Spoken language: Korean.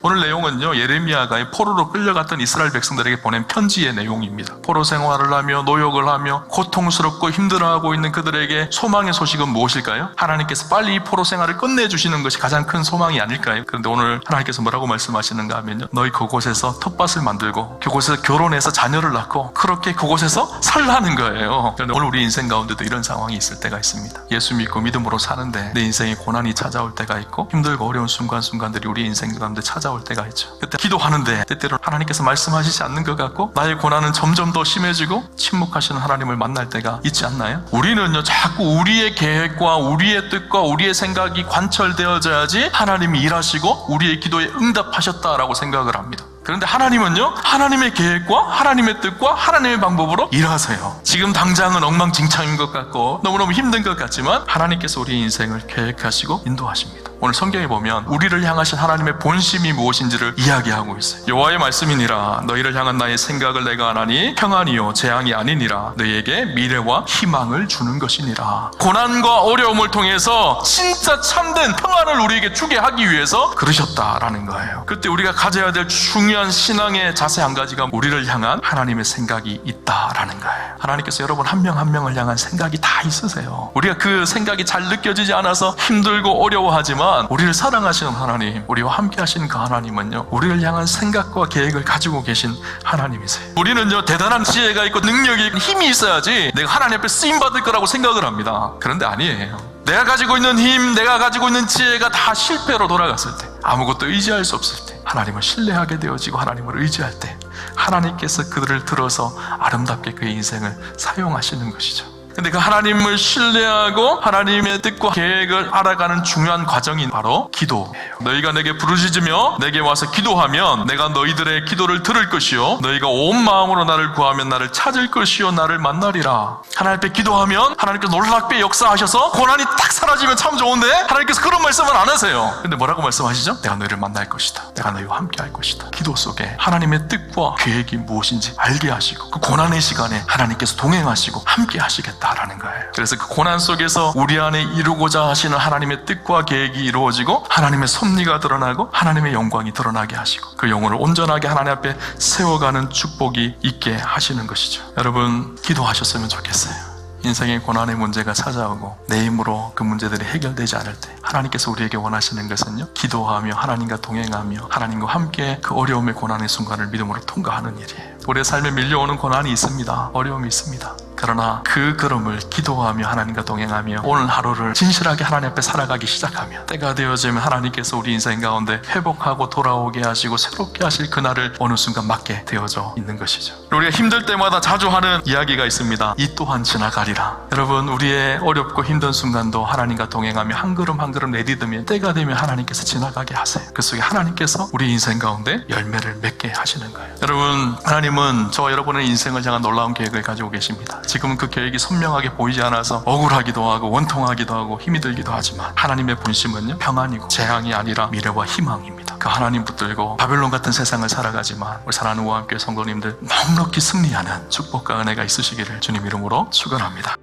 오늘 내용은요, 예레미야가 포로로 끌려갔던 이스라엘 백성들에게 보낸 편지의 내용입니다. 포로 생활을 하며 노역을 하며 고통스럽고 힘들어하고 있는 그들에게 소망의 소식은 무엇일까요? 하나님께서 빨리 이 포로 생활을 끝내주시는 것이 가장 큰 소망이 아닐까요? 그런데 오늘 하나님께서 뭐라고 말씀하시는가 하면요, 너희 그곳에서 텃밭을 만들고 그곳에서 결혼해서 자녀를 낳고 그렇게 그곳에서 살라는 거예요. 그런데 오늘 우리 인생 가운데도 이런 상황이 있을 때가 있습니다. 예수 믿고 믿음으로 사는데 내 인생에 고난이 찾아올 때가 있고 힘들고 어려운 순간순간들이 우리 인생 가운데 찾아올 때가 있죠. 그때 기도하는데 때때로 하나님께서 말씀하시지 않는 것 같고 나의 고난은 점점 더 심해지고 침묵하시는 하나님을 만날 때가 있지 않나요? 우리는요, 자꾸 우리의 계획과 우리의 뜻과 우리의 생각이 관철되어져야지 하나님이 일하시고 우리의 기도에 응답하셨다라고 생각을 합니다. 그런데 하나님은요, 하나님의 계획과 하나님의 뜻과 하나님의 방법으로 일하세요. 지금 당장은 엉망진창인 것 같고 너무너무 힘든 것 같지만 하나님께서 우리 인생을 계획하시고 인도하십니다. 오늘 성경에 보면 우리를 향하신 하나님의 본심이 무엇인지를 이야기하고 있어요. 여호와의 말씀이니라. 너희를 향한 나의 생각을 내가 아나니 평안이요 재앙이 아니니라. 너희에게 미래와 희망을 주는 것이니라. 고난과 어려움을 통해서 진짜 참된 평안을 우리에게 주게 하기 위해서 그러셨다라는 거예요. 그때 우리가 가져야 될 중요한 신앙의 자세 한 가지가 우리를 향한 하나님의 생각이 있다라는 거예요. 하나님께서 여러분 한 명 한 명을 향한 생각이 다 있으세요. 우리가 그 생각이 잘 느껴지지 않아서 힘들고 어려워하지만 우리를 사랑하시는 하나님, 우리와 함께 하시는 그 하나님은요, 우리를 향한 생각과 계획을 가지고 계신 하나님이세요. 우리는요, 대단한 지혜가 있고 능력이 있고 힘이 있어야지 내가 하나님 앞에 쓰임받을 거라고 생각을 합니다. 그런데 아니에요. 내가 가지고 있는 힘, 내가 가지고 있는 지혜가 다 실패로 돌아갔을 때, 아무것도 의지할 수 없을 때, 하나님을 신뢰하게 되어지고 하나님을 의지할 때 하나님께서 그들을 들어서 아름답게 그의 인생을 사용하시는 것이죠. 근데 그 하나님을 신뢰하고 하나님의 뜻과 계획을 알아가는 중요한 과정이 바로 기도예요. 너희가 내게 부르짖으며 내게 와서 기도하면 내가 너희들의 기도를 들을 것이요 너희가 온 마음으로 나를 구하면 나를 찾을 것이요 나를 만나리라. 하나님 앞에 기도하면 하나님께서 놀랍게 역사하셔서 고난이 딱 사라지면 참 좋은데 하나님께서 그런 말씀을 안 하세요. 근데 뭐라고 말씀하시죠? 내가 너희를 만날 것이다. 내가 너희와 함께 할 것이다. 기도 속에 하나님의 뜻과 계획이 무엇인지 알게 하시고 그 고난의 시간에 하나님께서 동행하시고 함께 하시겠다 라는 거예요. 그래서 그 고난 속에서 우리 안에 이루고자 하시는 하나님의 뜻과 계획이 이루어지고 하나님의 섭리가 드러나고 하나님의 영광이 드러나게 하시고 그 영혼을 온전하게 하나님 앞에 세워가는 축복이 있게 하시는 것이죠. 여러분 기도하셨으면 좋겠어요. 인생의 고난의 문제가 찾아오고 내 힘으로 그 문제들이 해결되지 않을 때 하나님께서 우리에게 원하시는 것은요, 기도하며 하나님과 동행하며 하나님과 함께 그 어려움의 고난의 순간을 믿음으로 통과하는 일이에요. 우리의 삶에 밀려오는 고난이 있습니다. 어려움이 있습니다. 그러나 그 걸음을 기도하며 하나님과 동행하며 오늘 하루를 진실하게 하나님 앞에 살아가기 시작하면 때가 되어지면 하나님께서 우리 인생 가운데 회복하고 돌아오게 하시고 새롭게 하실 그날을 어느 순간 맞게 되어져 있는 것이죠. 우리가 힘들 때마다 자주 하는 이야기가 있습니다. 이 또한 지나가리라. 여러분 우리의 어렵고 힘든 순간도 하나님과 동행하며 한 걸음 한 걸음 내딛으면 때가 되면 하나님께서 지나가게 하세요. 그 속에 하나님께서 우리 인생 가운데 열매를 맺게 하시는 거예요. 여러분 하나님은 저와 여러분의 인생을 향한 놀라운 계획을 가지고 계십니다. 지금은 그 계획이 선명하게 보이지 않아서 억울하기도 하고 원통하기도 하고 힘이 들기도 하지만 하나님의 본심은요, 평안이고 재앙이 아니라 미래와 희망입니다. 그 하나님 붙들고 바벨론 같은 세상을 살아가지만 우리 사랑하는 우아함교회 성도님들 넉넉히 승리하는 축복과 은혜가 있으시기를 주님 이름으로 축원합니다.